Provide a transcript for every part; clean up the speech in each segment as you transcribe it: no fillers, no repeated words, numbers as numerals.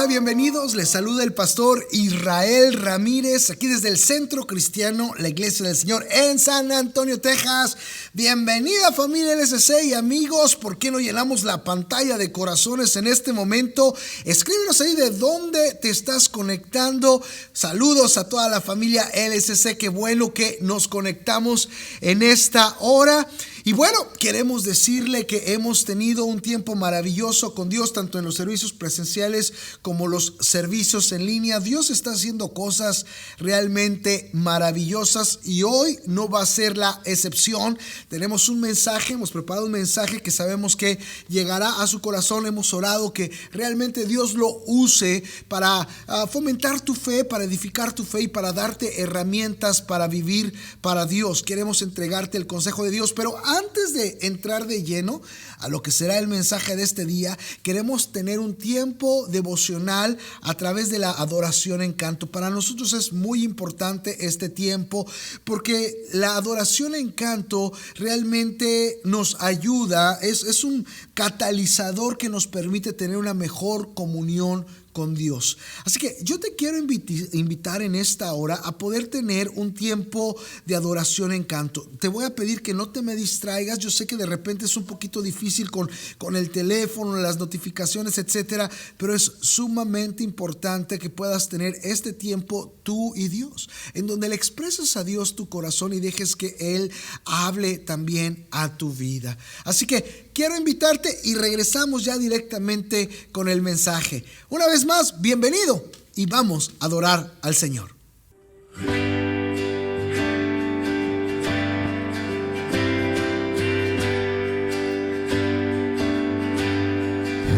Hola, bienvenidos. Les saluda el pastor Israel Ramírez, aquí desde el Centro Cristiano, la Iglesia del Señor en San Antonio, Texas. Bienvenida familia LSC y amigos. ¿Por qué no llenamos la pantalla de corazones en este momento? Escríbenos ahí de dónde te estás conectando. Saludos a toda la familia LSC. Qué bueno que nos conectamos en esta hora. Y bueno, queremos decirle que hemos tenido un tiempo maravilloso con Dios, tanto en los servicios presenciales como los servicios en línea. Dios está haciendo cosas realmente maravillosas y hoy no va a ser la excepción. Tenemos un mensaje, hemos preparado un mensaje que sabemos que llegará a su corazón. Hemos orado que realmente Dios lo use para fomentar tu fe, para edificar tu fe y para darte herramientas para vivir para Dios. Queremos entregarte el consejo de Dios, pero antes de entrar de lleno a lo que será el mensaje de este día, queremos tener un tiempo devocional a través de la adoración en canto. Para nosotros es muy importante este tiempo porque la adoración en canto realmente nos ayuda, es un catalizador que nos permite tener una mejor comunión con Dios. Así que yo te quiero invitar en esta hora a poder tener un tiempo de adoración en canto. Te voy a pedir que no te me distraigas. Yo sé que de repente es un poquito difícil con el teléfono, las notificaciones, etcétera, pero es sumamente importante que puedas tener este tiempo tú y Dios, en donde le expresas a Dios tu corazón y dejes que Él hable también a tu vida. Así que quiero invitarte y regresamos ya directamente con el mensaje. Una vez más, bienvenido y vamos a adorar al Señor.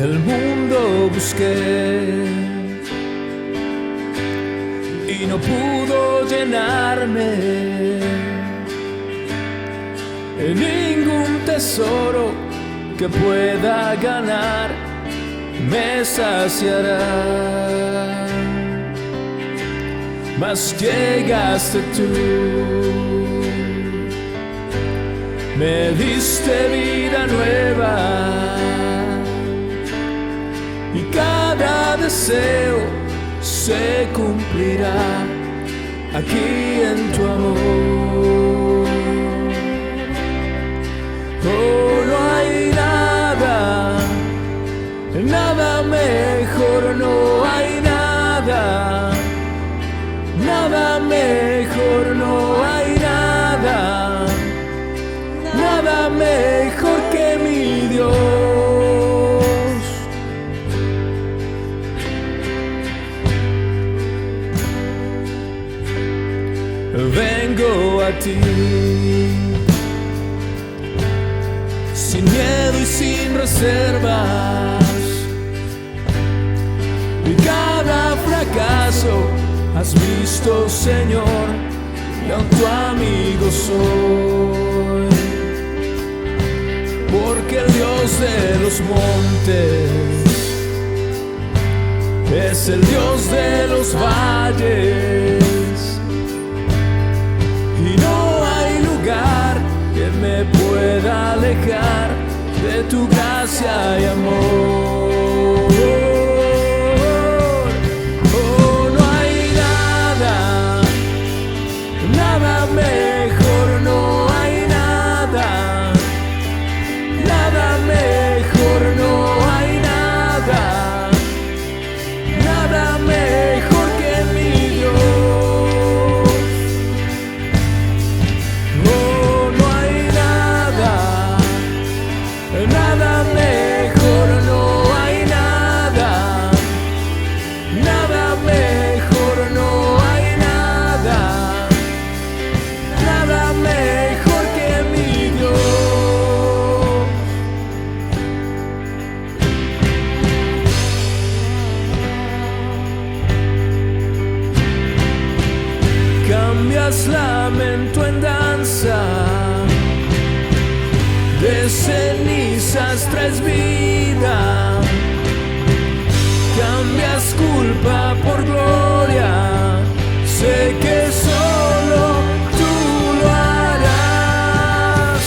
El mundo busqué y no pudo llenarme. Ningún tesoro que pueda ganar me saciará. Mas llegaste tú, me diste vida nueva y cada deseo se cumplirá aquí en tu amor. Oh, no hay nada mejor, no hay nada mejor, no hay nada mejor que mi Dios. Vengo a ti sin miedo y sin reservas, y cada fracaso has visto, Señor, y aun tu amigo soy. Porque el Dios de los montes es el Dios de los valles, y no hay lugar que me pueda alejar de tu gracia y amor. Oh, no hay nada mejor, no hay nada mejor, no hay nada mejor que mi Dios. Oh, no hay nada mejor, no hay nada mejor, no hay nada mejor que mi Dios. Cambias lamento en danza, de cenizas traes vida, cambias culpa por gloria, sé que solo tú lo harás.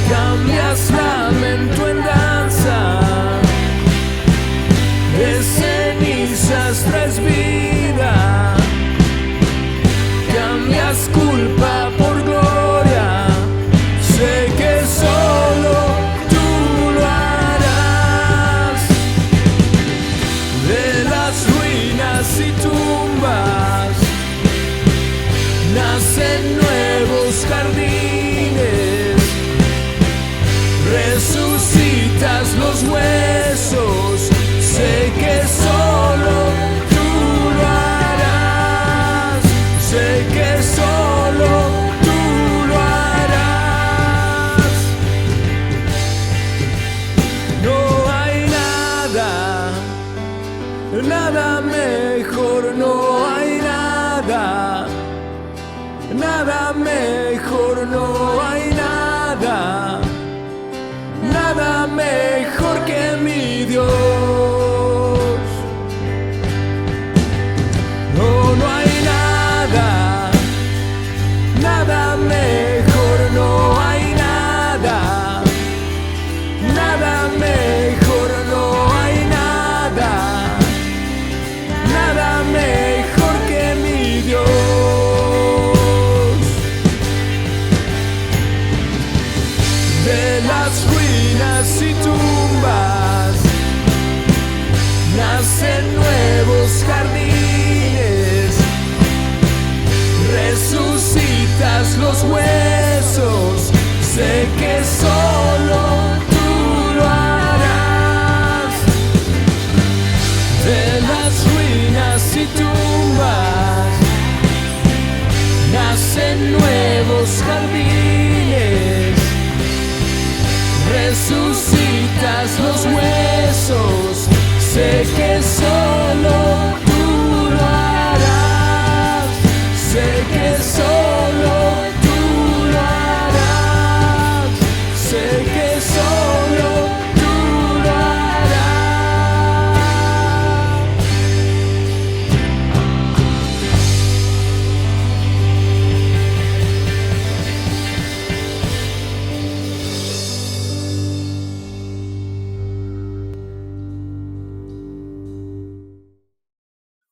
Cambias lamento en danza, de nada mejor, no hay nada, nada mejor, no hay nada, nada mejor que mi Dios. No, no hay nada, nada mejor, no hay nada, nada mejor, no hay nada, nada mejor que mi Dios. De las ruinas y tumbas nacen nuevos jardines, resucitas los huesos, sé que solo tú lo harás. De las ruinas y tumbas nacen nuevos jardines, resucitas los huesos, sé que solo tú lo harás, sé que solo tú lo harás, sé que solo tú lo harás.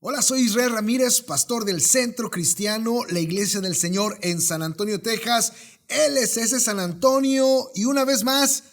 Hola, soy Israel Ramírez, pastor del Centro Cristiano, la Iglesia del Señor en San Antonio, Texas, LCS San Antonio, y una vez más,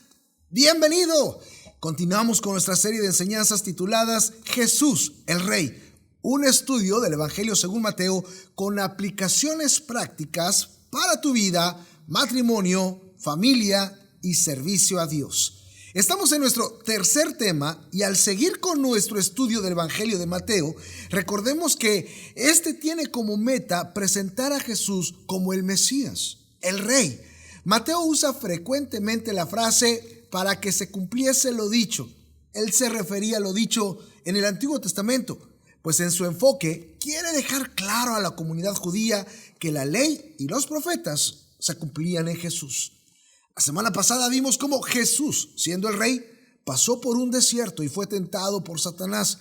bienvenido. Continuamos con nuestra serie de enseñanzas tituladas Jesús, el Rey, un estudio del Evangelio según Mateo con aplicaciones prácticas para tu vida, matrimonio, familia y servicio a Dios. Estamos en nuestro tercer tema y al seguir con nuestro estudio del Evangelio de Mateo, recordemos que este tiene como meta presentar a Jesús como el Mesías, el Rey. Mateo usa frecuentemente la frase para que se cumpliese lo dicho. Él se refería a lo dicho en el Antiguo Testamento, pues en su enfoque quiere dejar claro a la comunidad judía que la ley y los profetas se cumplían en Jesús. La semana pasada vimos cómo Jesús, siendo el Rey, pasó por un desierto y fue tentado por Satanás.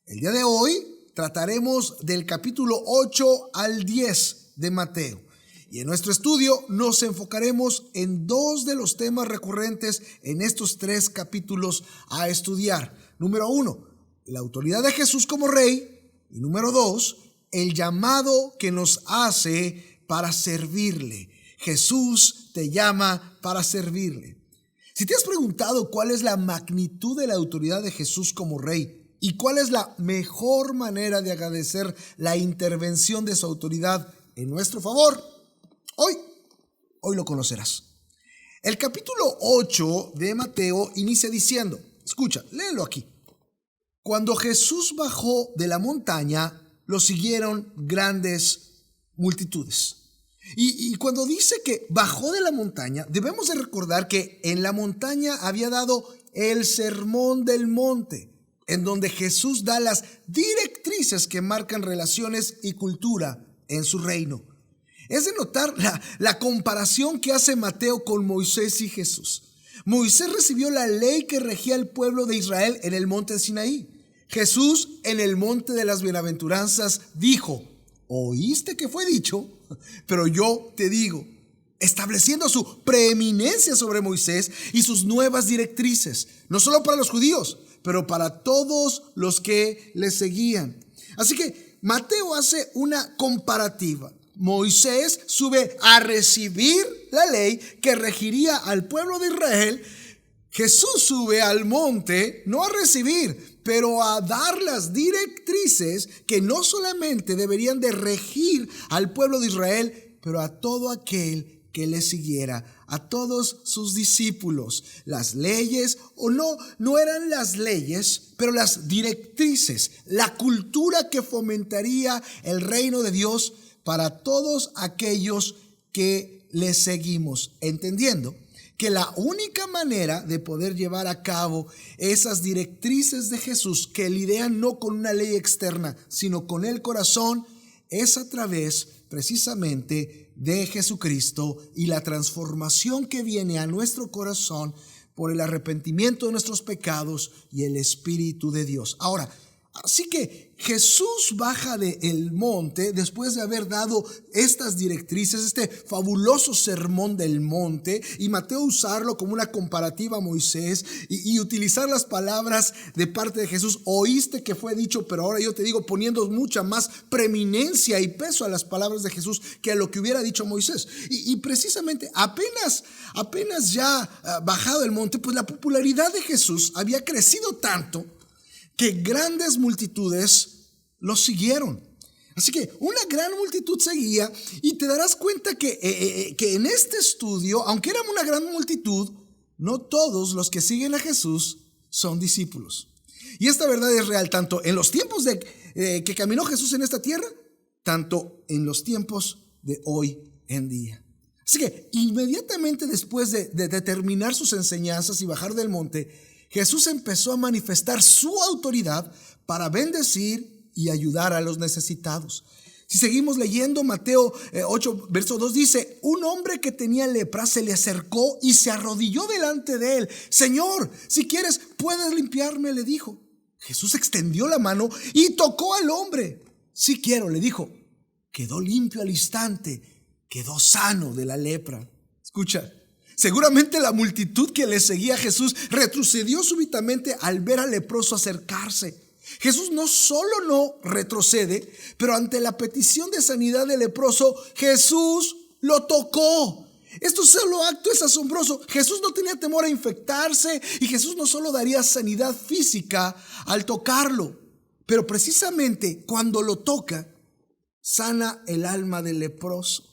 El día de hoy trataremos del capítulo 8 al 10 de Mateo. Y en nuestro estudio nos enfocaremos en dos de los temas recurrentes en estos tres capítulos a estudiar. Número 1, la autoridad de Jesús como Rey. Y número 2, el llamado que nos hace para servirle. Jesús te llama para servirle. Si te has preguntado cuál es la magnitud de la autoridad de Jesús como Rey y cuál es la mejor manera de agradecer la intervención de su autoridad en nuestro favor, hoy lo conocerás. El capítulo 8 de Mateo inicia diciendo, escucha, léelo aquí. Cuando Jesús bajó de la montaña, lo siguieron grandes multitudes. Y cuando dice que bajó de la montaña, debemos de recordar que en la montaña había dado el sermón del monte, en donde Jesús da las directrices que marcan relaciones y cultura en su reino. Es de notar la comparación que hace Mateo con Moisés y Jesús. Moisés recibió la ley que regía al pueblo de Israel en el monte de Sinaí. Jesús en el monte de las bienaventuranzas dijo, ¿oíste que fue dicho? Pero yo te digo, estableciendo su preeminencia sobre Moisés y sus nuevas directrices, no solo para los judíos, pero para todos los que le seguían. Así que Mateo hace una comparativa. Moisés sube a recibir la ley que regiría al pueblo de Israel. Jesús sube al monte no a recibir, pero a dar las directrices que no solamente deberían de regir al pueblo de Israel, pero a todo aquel que le siguiera, a todos sus discípulos. Las leyes, o no eran las leyes, pero las directrices, la cultura que fomentaría el reino de Dios para todos aquellos que le seguimos, entendiendo que la única manera de poder llevar a cabo esas directrices de Jesús que lidian no con una ley externa, sino con el corazón, es a través precisamente de Jesucristo y la transformación que viene a nuestro corazón por el arrepentimiento de nuestros pecados y el Espíritu de Dios. Ahora, así que Jesús baja del monte después de haber dado estas directrices, este fabuloso sermón del monte, y Mateo usarlo como una comparativa a Moisés y utilizar las palabras de parte de Jesús: oíste que fue dicho, pero ahora yo te digo, poniendo mucha más preeminencia y peso a las palabras de Jesús que a lo que hubiera dicho Moisés. Y precisamente apenas ya bajado del monte, pues la popularidad de Jesús había crecido tanto que grandes multitudes lo siguieron. Así que una gran multitud seguía, y te darás cuenta que en este estudio, aunque era una gran multitud, no todos los que siguen a Jesús son discípulos. Y esta verdad es real tanto en los tiempos que caminó Jesús en esta tierra, tanto en los tiempos de hoy en día. Así que inmediatamente después de terminar sus enseñanzas y bajar del monte, Jesús empezó a manifestar su autoridad para bendecir y ayudar a los necesitados. Si seguimos leyendo, Mateo 8, verso 2 dice: un hombre que tenía lepra se le acercó y se arrodilló delante de él. Señor, si quieres, puedes limpiarme, le dijo. Jesús extendió la mano y tocó al hombre. Sí quiero, le dijo. Quedó limpio al instante, quedó sano de la lepra. Escucha. Seguramente la multitud que le seguía a Jesús retrocedió súbitamente al ver al leproso acercarse. Jesús no solo no retrocede, pero ante la petición de sanidad del leproso, Jesús lo tocó. Este solo acto es asombroso. Jesús no tenía temor a infectarse, y Jesús no solo daría sanidad física al tocarlo, pero precisamente cuando lo toca, sana el alma del leproso.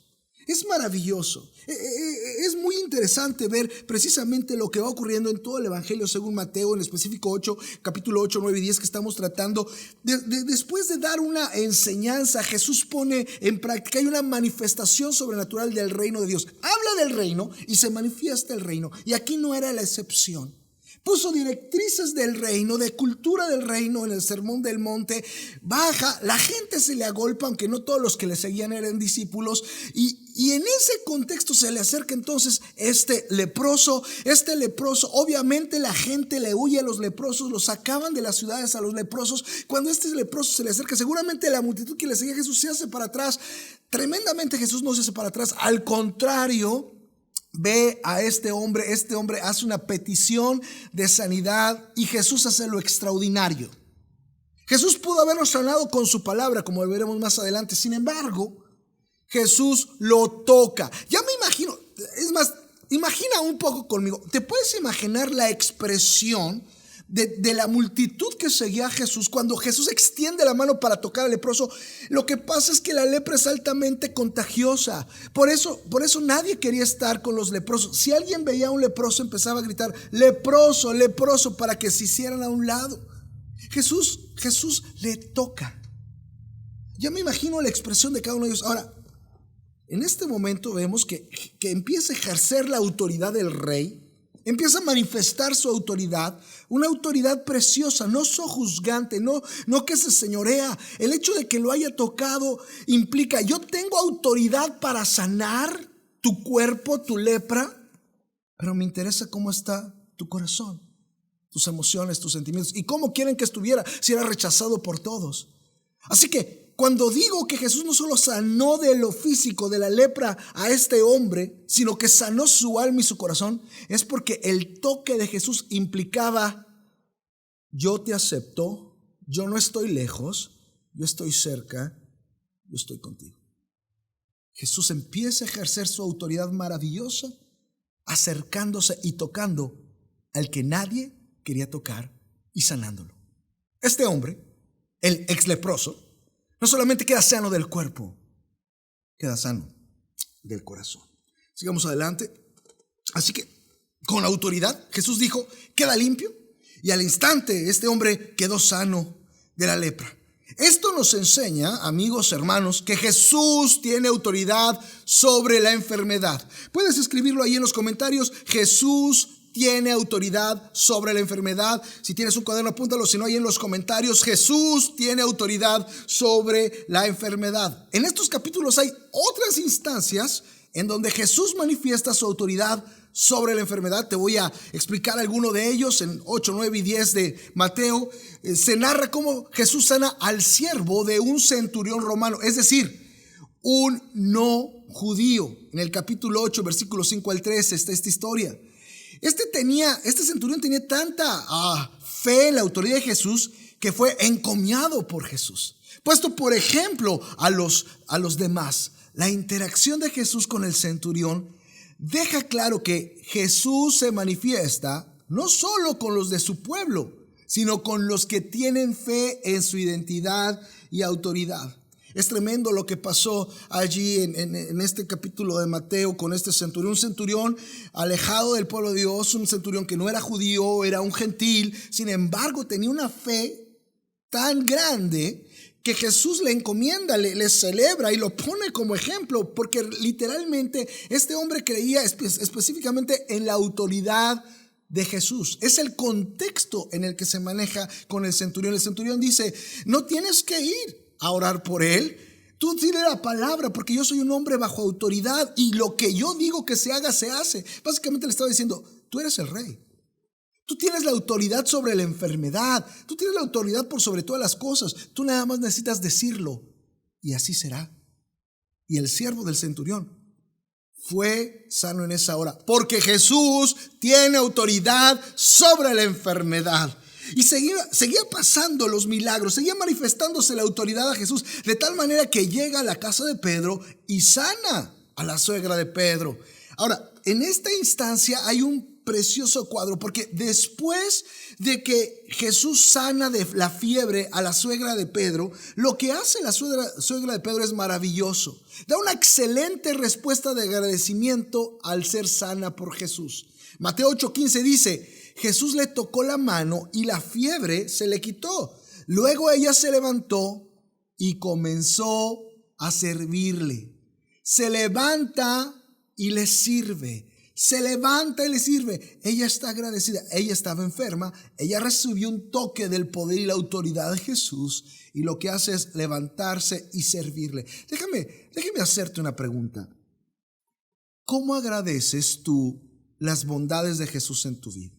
Es maravilloso, es muy interesante ver precisamente lo que va ocurriendo en todo el Evangelio según Mateo, en específico capítulo 8, 9 y 10 que estamos tratando. Después de dar una enseñanza, Jesús pone en práctica, hay una manifestación sobrenatural del reino de Dios. Habla del reino y se manifiesta el reino, y aquí no era la excepción. Puso directrices del reino, de cultura del reino en el sermón del monte. Baja, la gente se le agolpa, aunque no todos los que le seguían eran discípulos, y en ese contexto se le acerca entonces este leproso. Obviamente la gente le huye a los leprosos, los sacaban de las ciudades a los leprosos. Cuando este leproso se le acerca, seguramente la multitud que le seguía a Jesús se hace para atrás. Tremendamente Jesús no se hace para atrás, al contrario, ve a este hombre hace una petición de sanidad, y Jesús hace lo extraordinario. Jesús pudo haberlo sanado con su palabra, como veremos más adelante. Sin embargo, Jesús lo toca. Ya me imagino, es más, imagina un poco conmigo. ¿Te puedes imaginar la expresión de la multitud que seguía a Jesús cuando Jesús extiende la mano para tocar al leproso? Lo que pasa es que la lepra es altamente contagiosa. Por eso nadie quería estar con los leprosos. Si alguien veía a un leproso, empezaba a gritar: leproso, leproso, para que se hicieran a un lado. Jesús le toca. Ya me imagino la expresión de cada uno de ellos. Ahora, en este momento vemos que empieza a ejercer la autoridad del rey. Empieza a manifestar su autoridad, una autoridad preciosa, no sojuzgante, no que se señorea. El hecho de que lo haya tocado implica: yo tengo autoridad para sanar tu cuerpo, tu lepra, pero me interesa cómo está tu corazón, tus emociones, tus sentimientos, y cómo quieren que estuviera si era rechazado por todos. Así que cuando digo que Jesús no solo sanó de lo físico, de la lepra, a este hombre, sino que sanó su alma y su corazón, es porque el toque de Jesús implicaba: yo te acepto, yo no estoy lejos, yo estoy cerca, yo estoy contigo. Jesús empieza a ejercer su autoridad maravillosa, acercándose y tocando al que nadie quería tocar y sanándolo. Este hombre, el ex leproso, no solamente queda sano del cuerpo, queda sano del corazón. Sigamos adelante. Así que con autoridad Jesús dijo: queda limpio, y al instante este hombre quedó sano de la lepra. Esto nos enseña, amigos, hermanos, que Jesús tiene autoridad sobre la enfermedad. Puedes escribirlo ahí en los comentarios. Jesús tiene autoridad sobre la enfermedad. Si tienes un cuaderno, apúntalo. Si no, ahí en los comentarios. Jesús tiene autoridad sobre la enfermedad. En estos capítulos hay otras instancias en donde Jesús manifiesta su autoridad sobre la enfermedad. Te voy a explicar alguno de ellos. En 8, 9 y 10 de Mateo se narra cómo Jesús sana al siervo de un centurión romano, es decir, un no judío. En el capítulo 8, versículos 5 al 13 está esta historia. Este centurión tenía tanta fe en la autoridad de Jesús que fue encomiado por Jesús, puesto por ejemplo a los demás. La interacción de Jesús con el centurión deja claro que Jesús se manifiesta no solo con los de su pueblo, sino con los que tienen fe en su identidad y autoridad. Es tremendo lo que pasó allí en este capítulo de Mateo con este centurión. Un centurión alejado del pueblo de Dios, un centurión que no era judío, era un gentil. Sin embargo, tenía una fe tan grande que Jesús le encomienda, le celebra y lo pone como ejemplo, porque literalmente este hombre creía específicamente en la autoridad de Jesús. Es el contexto en el que se maneja con el centurión. El centurión dice: no tienes que ir a orar por él, tú dile la palabra, porque yo soy un hombre bajo autoridad y lo que yo digo que se haga, se hace. Básicamente le estaba diciendo: tú eres el rey. Tú tienes la autoridad sobre la enfermedad. Tú tienes la autoridad por sobre todas las cosas. Tú nada más necesitas decirlo y así será. Y el siervo del centurión fue sano en esa hora, porque Jesús tiene autoridad sobre la enfermedad. Y seguía pasando los milagros, seguía manifestándose la autoridad a Jesús, de tal manera que llega a la casa de Pedro y sana a la suegra de Pedro. Ahora, en esta instancia hay un precioso cuadro, porque después de que Jesús sana de la fiebre a la suegra de Pedro, lo que hace la suegra de Pedro es maravilloso. Da una excelente respuesta de agradecimiento al ser sana por Jesús. Mateo 8:15 dice: Jesús le tocó la mano y la fiebre se le quitó. Luego ella se levantó y comenzó a servirle. Se levanta y le sirve. Se levanta y le sirve. Ella está agradecida. Ella estaba enferma. Ella recibió un toque del poder y la autoridad de Jesús. Y lo que hace es levantarse y servirle. Déjame hacerte una pregunta. ¿Cómo agradeces tú las bondades de Jesús en tu vida?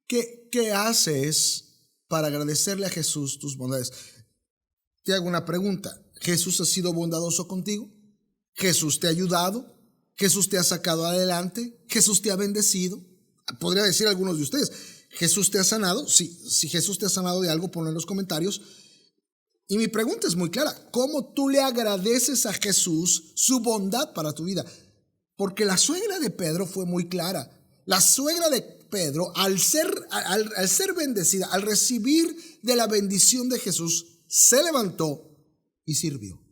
¿Qué haces para agradecerle a Jesús tus bondades? Te hago una pregunta. ¿Jesús ha sido bondadoso contigo? ¿Jesús te ha ayudado? ¿Jesús te ha sacado adelante? ¿Jesús te ha bendecido? Podría decir algunos de ustedes: ¿Jesús te ha sanado? Si Jesús te ha sanado de algo, ponlo en los comentarios. Y mi pregunta es muy clara: ¿cómo tú le agradeces a Jesús su bondad para tu vida? Porque la suegra de Pedro fue muy clara. La suegra de Pedro, al ser bendecida, al recibir de la bendición de Jesús, se levantó y sirvió.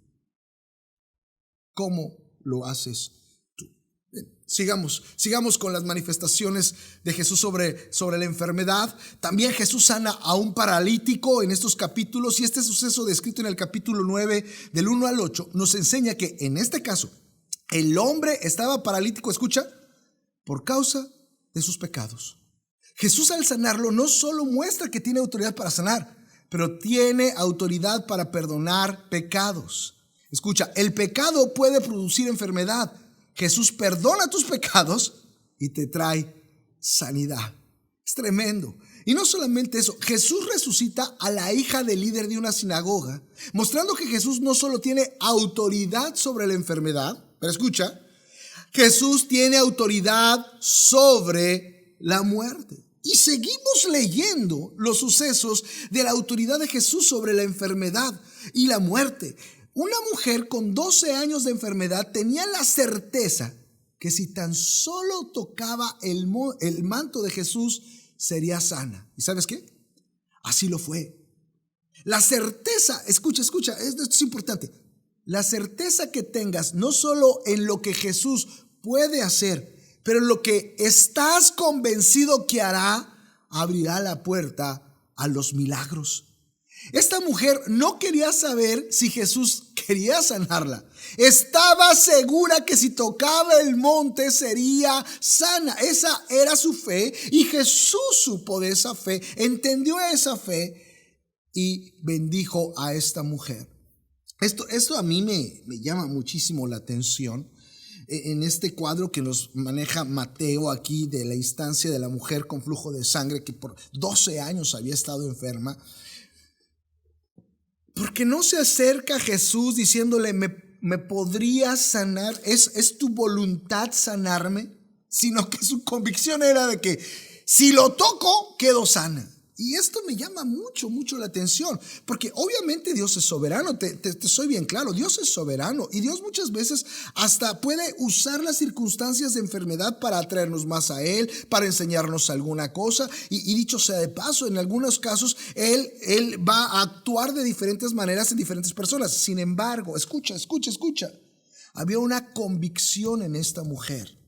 ¿Cómo lo haces tú? Bien, sigamos con las manifestaciones de Jesús sobre la enfermedad. También Jesús sana a un paralítico en estos capítulos, y este suceso descrito en el capítulo 9 del 1 al 8 nos enseña que en este caso el hombre estaba paralítico, escucha, por causa de sus pecados. Jesús, al sanarlo, no solo muestra que tiene autoridad para sanar, pero tiene autoridad para perdonar pecados. Escucha, el pecado puede producir enfermedad. Jesús perdona tus pecados y te trae sanidad. Es tremendo. Y no solamente eso, Jesús resucita a la hija del líder de una sinagoga, mostrando que Jesús no solo tiene autoridad sobre la enfermedad, pero escucha, Jesús tiene autoridad sobre la muerte. Y seguimos leyendo los sucesos de la autoridad de Jesús sobre la enfermedad y la muerte. Una mujer con 12 años de enfermedad tenía la certeza que si tan solo tocaba el manto de Jesús, sería sana. ¿Y sabes qué? Así lo fue. La certeza, escucha, esto es importante. La certeza que tengas no solo en lo que Jesús puede hacer, pero en lo que estás convencido que hará, abrirá la puerta a los milagros. Esta mujer no quería saber si Jesús quería sanarla. Estaba segura que si tocaba el monte sería sana. Esa era su fe y Jesús supo de esa fe, entendió esa fe y bendijo a esta mujer. Esto a mí me llama muchísimo la atención. En este cuadro que nos maneja Mateo aquí de la instancia de la mujer con flujo de sangre que por 12 años había estado enferma. Porque no se acerca a Jesús diciéndole, ¿me podrías sanar? ¿Es tu voluntad sanarme? Sino que su convicción era de que si lo toco, quedo sana. Y esto me llama mucho la atención, porque obviamente Dios es soberano, te soy bien claro, Dios es soberano y Dios muchas veces hasta puede usar las circunstancias de enfermedad para atraernos más a Él, para enseñarnos alguna cosa y dicho sea de paso, en algunos casos Él va a actuar de diferentes maneras en diferentes personas. Sin embargo, escucha, había una convicción en esta mujer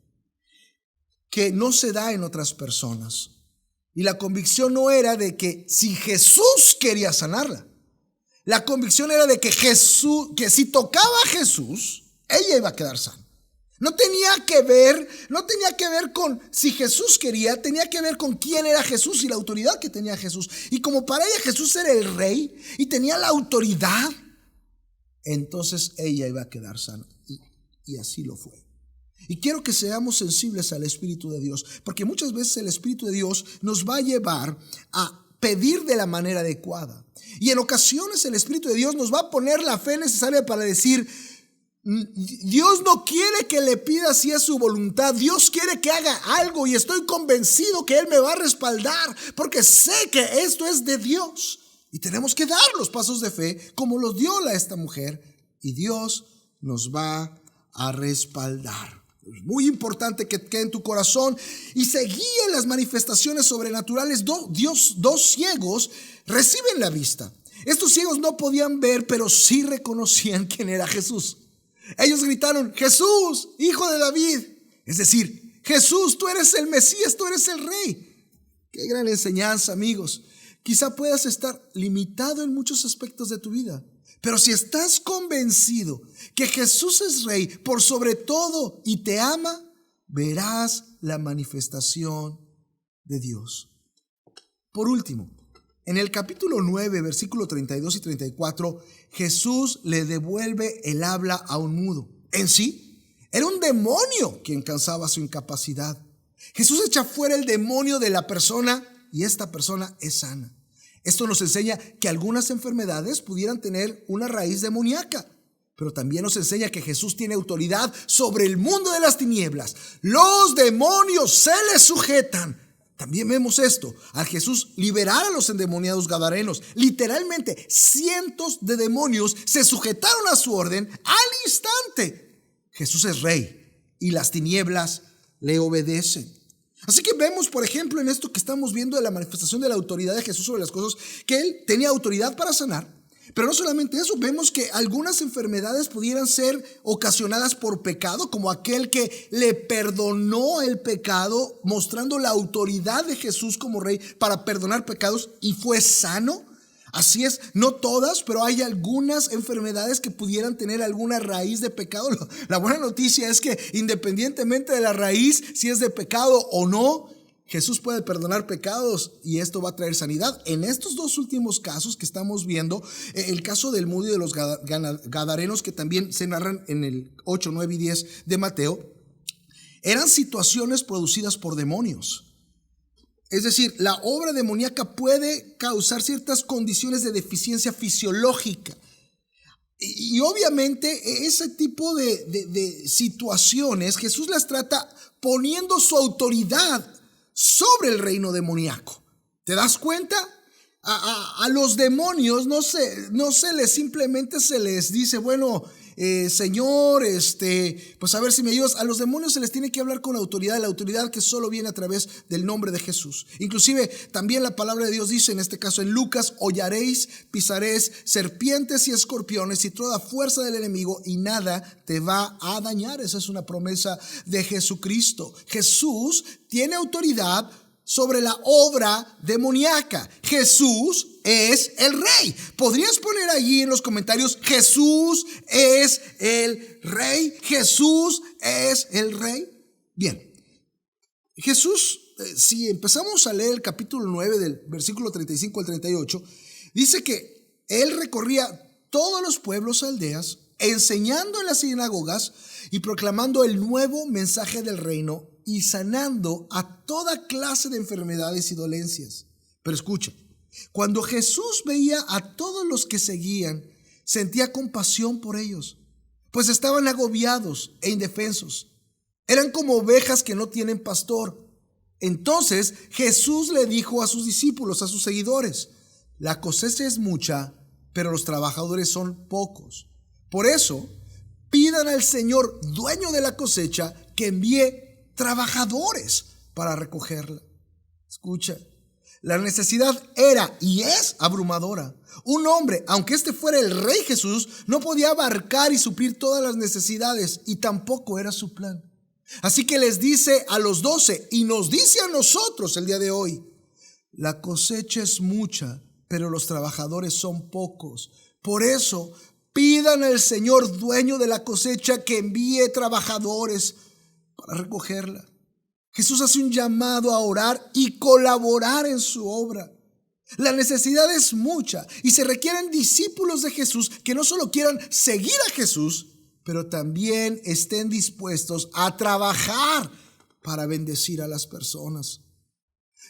que no se da en otras personas. Y la convicción no era de que si Jesús quería sanarla. La convicción era de que si tocaba a Jesús, ella iba a quedar sana. No tenía que ver con si Jesús quería, tenía que ver con quién era Jesús y la autoridad que tenía Jesús. Y como para ella Jesús era el rey y tenía la autoridad, entonces ella iba a quedar sana. Y así lo fue. Y quiero que seamos sensibles al Espíritu de Dios, porque muchas veces el Espíritu de Dios nos va a llevar a pedir de la manera adecuada. Y en ocasiones el Espíritu de Dios nos va a poner la fe necesaria para decir, Dios no quiere que le pida si es su voluntad, Dios quiere que haga algo y estoy convencido que Él me va a respaldar, porque sé que esto es de Dios. Y tenemos que dar los pasos de fe como los dio a esta mujer y Dios nos va a respaldar. Es muy importante que quede en tu corazón y se guíen las manifestaciones sobrenaturales. Dos ciegos reciben la vista. Estos ciegos no podían ver, pero sí reconocían quién era Jesús. Ellos gritaron, Jesús, hijo de David. Es decir, Jesús, tú eres el Mesías, tú eres el Rey. Qué gran enseñanza, amigos. Quizá puedas estar limitado en muchos aspectos de tu vida, pero si estás convencido que Jesús es Rey por sobre todo y te ama, verás la manifestación de Dios. Por último, en el capítulo 9, versículo 32 y 34, Jesús le devuelve el habla a un mudo. En sí, era un demonio quien causaba su incapacidad. Jesús echa fuera el demonio de la persona y esta persona es sana. Esto nos enseña que algunas enfermedades pudieran tener una raíz demoníaca, pero también nos enseña que Jesús tiene autoridad sobre el mundo de las tinieblas. Los demonios se le sujetan. También vemos esto, al Jesús liberar a los endemoniados gadarenos. Literalmente cientos de demonios se sujetaron a su orden al instante. Jesús es Rey y las tinieblas le obedecen. Así que vemos, por ejemplo, en esto que estamos viendo de la manifestación de la autoridad de Jesús sobre las cosas, que Él tenía autoridad para sanar. Pero no solamente eso, vemos que algunas enfermedades pudieran ser ocasionadas por pecado, como aquel que le perdonó el pecado, mostrando la autoridad de Jesús como Rey para perdonar pecados y fue sano. Así es, no todas, pero hay algunas enfermedades que pudieran tener alguna raíz de pecado. La buena noticia es que independientemente de la raíz, si es de pecado o no, Jesús puede perdonar pecados y esto va a traer sanidad. En estos dos últimos casos que estamos viendo, el caso del mudo y de los gadarenos que también se narran en el 8, 9 y 10 de Mateo, eran situaciones producidas por demonios. Es decir, la obra demoníaca puede causar ciertas condiciones de deficiencia fisiológica. Y obviamente ese tipo de situaciones Jesús las trata poniendo su autoridad sobre el reino demoníaco. ¿Te das cuenta? A los demonios no se les simplemente se les dice, bueno, Señor, pues a ver si me ayudas. A los demonios se les tiene que hablar con autoridad, la autoridad que solo viene a través del nombre de Jesús. Inclusive también la palabra de Dios dice en este caso en Lucas, hollaréis, pisaréis serpientes y escorpiones y toda fuerza del enemigo y nada te va a dañar. Esa es una promesa de Jesucristo. Jesús tiene autoridad sobre la obra demoníaca. Jesús es el rey. ¿Podrías poner allí en los comentarios: Jesús es el rey? Jesús es el rey. Bien, Jesús, si empezamos a leer el capítulo 9 del versículo 35 al 38, dice que Él recorría todos los pueblos, aldeas, enseñando en las sinagogas y proclamando el nuevo mensaje del reino y sanando a toda clase de enfermedades y dolencias. Pero escucha, cuando Jesús veía a todos los que seguían, sentía compasión por ellos, pues estaban agobiados e indefensos. Eran como ovejas que no tienen pastor. Entonces Jesús le dijo a sus discípulos, a sus seguidores: la cosecha es mucha, pero los trabajadores son pocos. Por eso, pidan al Señor, dueño de la cosecha, que envíe trabajadores para recogerla. Escucha, la necesidad era y es abrumadora. Un hombre, aunque este fuera el Rey Jesús, no podía abarcar y suplir todas las necesidades, y tampoco era su plan. Así que les dice a los 12 y nos dice a nosotros el día de hoy: la cosecha es mucha, pero los trabajadores son pocos. Por eso, pidan al Señor, dueño de la cosecha, que envíe trabajadores para recogerla. Jesús hace un llamado a orar y colaborar en su obra. La necesidad es mucha y se requieren discípulos de Jesús que no solo quieran seguir a Jesús, pero también estén dispuestos a trabajar para bendecir a las personas.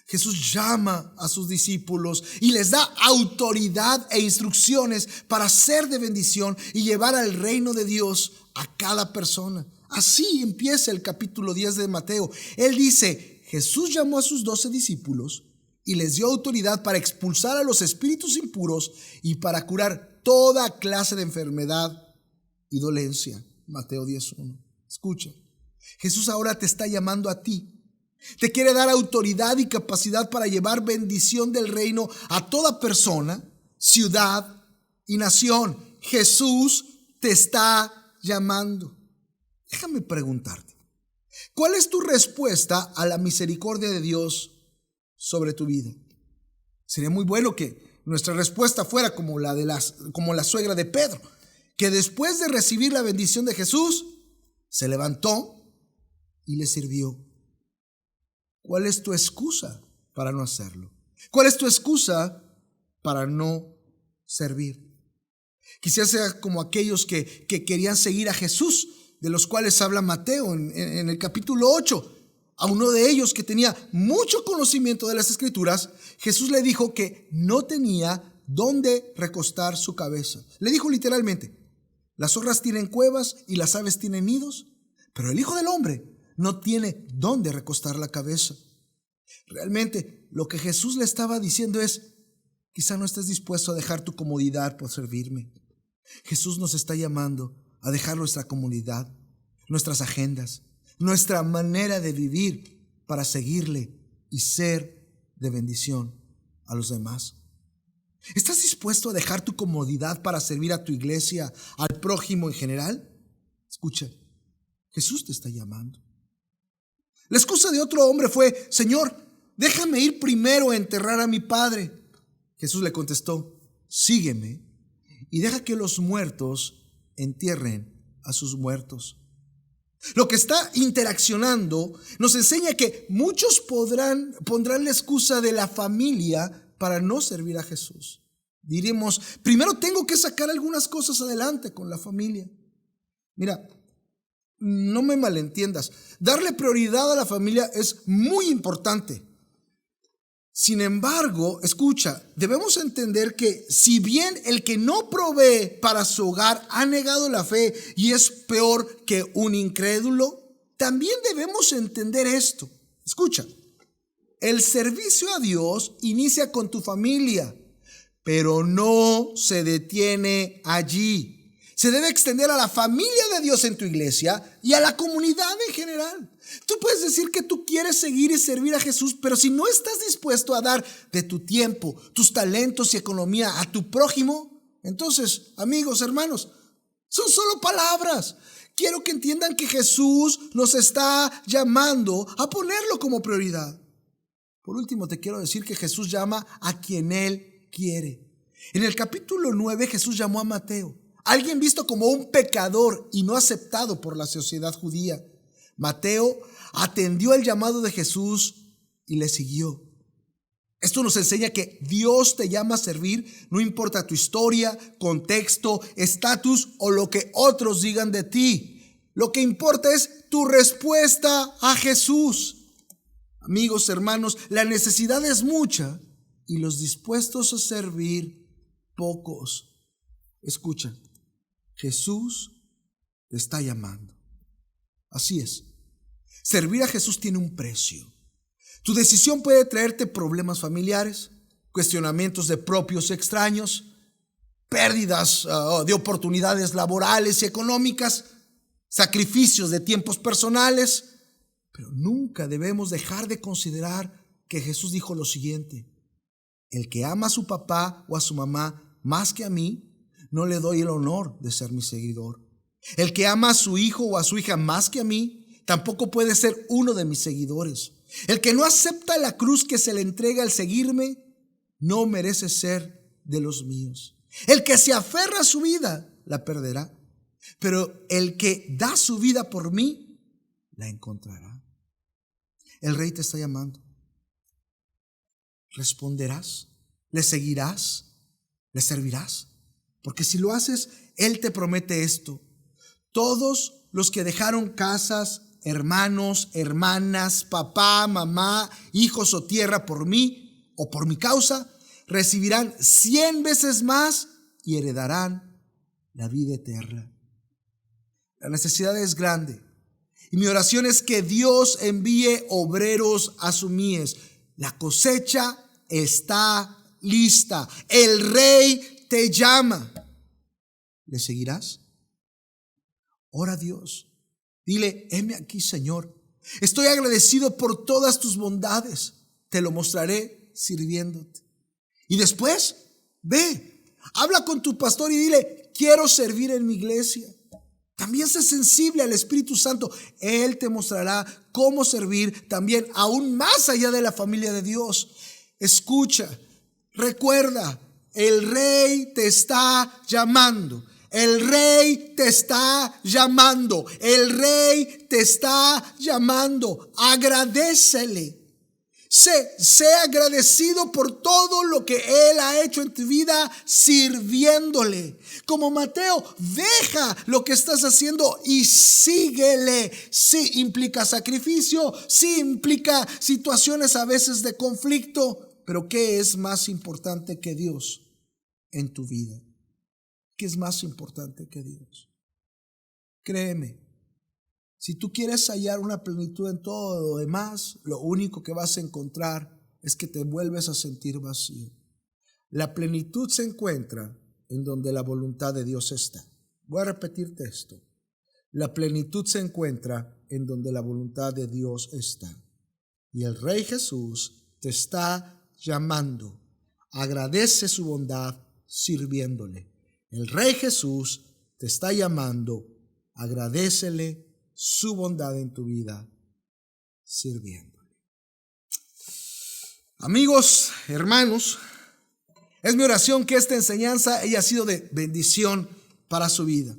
Jesús llama a sus discípulos y les da autoridad e instrucciones para ser de bendición y llevar al reino de Dios a cada persona. Así empieza el capítulo 10 de Mateo. Él dice: Jesús llamó a sus 12 discípulos y les dio autoridad para expulsar a los espíritus impuros y para curar toda clase de enfermedad y dolencia. Mateo 10:1. Escucha, Jesús ahora te está llamando a ti. Te quiere dar autoridad y capacidad para llevar bendición del reino a toda persona, ciudad y nación. Jesús te está llamando. Déjame preguntarte, ¿cuál es tu respuesta a la misericordia de Dios sobre tu vida? Sería muy bueno que nuestra respuesta fuera como la suegra de Pedro, que después de recibir la bendición de Jesús, se levantó y le sirvió. ¿Cuál es tu excusa para no hacerlo? ¿Cuál es tu excusa para no servir? Quizás sea como aquellos que querían seguir a Jesús, de los cuales habla Mateo en el capítulo 8. A uno de ellos, que tenía mucho conocimiento de las Escrituras, Jesús le dijo que no tenía dónde recostar su cabeza. Le dijo literalmente: las zorras tienen cuevas y las aves tienen nidos, pero el Hijo del Hombre no tiene dónde recostar la cabeza. Realmente lo que Jesús le estaba diciendo es: quizá no estés dispuesto a dejar tu comodidad por servirme. Jesús nos está llamando a dejar nuestra comodidad, nuestras agendas, nuestra manera de vivir para seguirle y ser de bendición a los demás. ¿Estás dispuesto a dejar tu comodidad para servir a tu iglesia, al prójimo en general? Escucha, Jesús te está llamando. La excusa de otro hombre fue: Señor, déjame ir primero a enterrar a mi padre. Jesús le contestó: sígueme y deja que los muertos entierren a sus muertos. Lo que está interaccionando nos enseña que muchos pondrán la excusa de la familia para no servir a Jesús. Diremos: primero tengo que sacar algunas cosas adelante con la familia. Mira, no me malentiendas, darle prioridad a la familia es muy importante. Sin embargo, escucha, debemos entender que si bien el que no provee para su hogar ha negado la fe y es peor que un incrédulo, también debemos entender esto. Escucha, el servicio a Dios inicia con tu familia, pero no se detiene allí. Se debe extender a la familia de Dios en tu iglesia y a la comunidad en general. Tú puedes decir que tú quieres seguir y servir a Jesús, pero si no estás dispuesto a dar de tu tiempo, tus talentos y economía a tu prójimo, entonces, amigos, hermanos, son solo palabras. Quiero que entiendan que Jesús nos está llamando a ponerlo como prioridad. Por último, te quiero decir que Jesús llama a quien Él quiere. En el capítulo 9, Jesús llamó a Mateo, alguien visto como un pecador y no aceptado por la sociedad judía. Mateo atendió el llamado de Jesús y le siguió. Esto nos enseña que Dios te llama a servir, no importa tu historia, contexto, estatus o lo que otros digan de ti. Lo que importa es tu respuesta a Jesús. Amigos, hermanos, la necesidad es mucha y los dispuestos a servir pocos. Escucha, Jesús te está llamando. Así es. Servir a Jesús tiene un precio. Tu decisión puede traerte problemas familiares, cuestionamientos de propios extraños, pérdidas de oportunidades laborales y económicas, sacrificios de tiempos personales. Pero nunca debemos dejar de considerar que Jesús dijo lo siguiente: el que ama a su papá o a su mamá más que a mí, no le doy el honor de ser mi seguidor. El que ama a su hijo o a su hija más que a mí, tampoco puede ser uno de mis seguidores. El que no acepta la cruz que se le entrega al seguirme, no merece ser de los míos. El que se aferra a su vida, la perderá. Pero el que da su vida por mí, la encontrará. El Rey te está llamando. ¿Responderás? ¿Le seguirás? ¿Le servirás? Porque si lo haces, Él te promete esto: todos los que dejaron casas, hermanos, hermanas, papá, mamá, hijos o tierra por mí o por mi causa, recibirán 100 veces más y heredarán la vida eterna. La necesidad es grande y mi oración es que Dios envíe obreros a su mies. La cosecha está lista. El Rey te llama. ¿Le seguirás? Ora a Dios. Dile: heme aquí, Señor. Estoy agradecido por todas tus bondades. Te lo mostraré sirviéndote. Y después, ve, habla con tu pastor y dile: quiero servir en mi iglesia. También sé sensible al Espíritu Santo. Él te mostrará cómo servir también aún más allá de la familia de Dios. Escucha, recuerda, el Rey te está llamando. El Rey te está llamando. El Rey te está llamando. Agradécele. Sé agradecido por todo lo que Él ha hecho en tu vida sirviéndole. Como Mateo, deja lo que estás haciendo y síguele. Sí implica sacrificio, sí implica situaciones a veces de conflicto, pero ¿qué es más importante que Dios en tu vida? ¿Qué es más importante que Dios? Créeme, si tú quieres hallar una plenitud en todo lo demás, lo único que vas a encontrar es que te vuelves a sentir vacío. La plenitud se encuentra en donde la voluntad de Dios está. Voy a repetirte esto. La plenitud se encuentra en donde la voluntad de Dios está. Y el Rey Jesús te está llamando. Agradece su bondad sirviéndole. El Rey Jesús te está llamando. Agradécele su bondad en tu vida sirviéndole. Amigos, hermanos, es mi oración que esta enseñanza haya sido de bendición para su vida.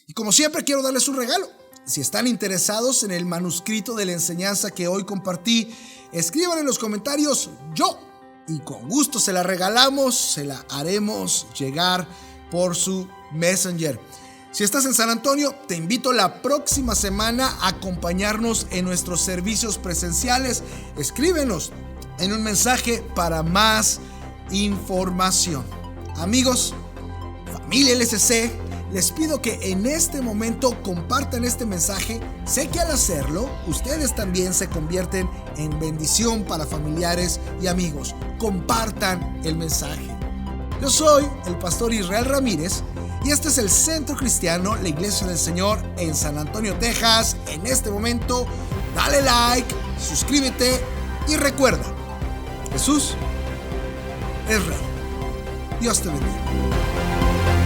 Y como siempre, quiero darles un regalo. Si están interesados en el manuscrito de la enseñanza que hoy compartí, escriban en los comentarios "yo", y con gusto se la regalamos, se la haremos llegar por su Messenger. Si estás en San Antonio, te invito la próxima semana a acompañarnos en nuestros servicios presenciales. Escríbenos en un mensaje para más información. Amigos, familia LSC, les pido que en este momento compartan este mensaje. Sé que al hacerlo, ustedes también se convierten en bendición para familiares y amigos. Compartan el mensaje. Yo soy el pastor Israel Ramírez y este es el Centro Cristiano, la Iglesia del Señor en San Antonio, Texas. En este momento, dale like, suscríbete y recuerda, Jesús es Rey. Dios te bendiga.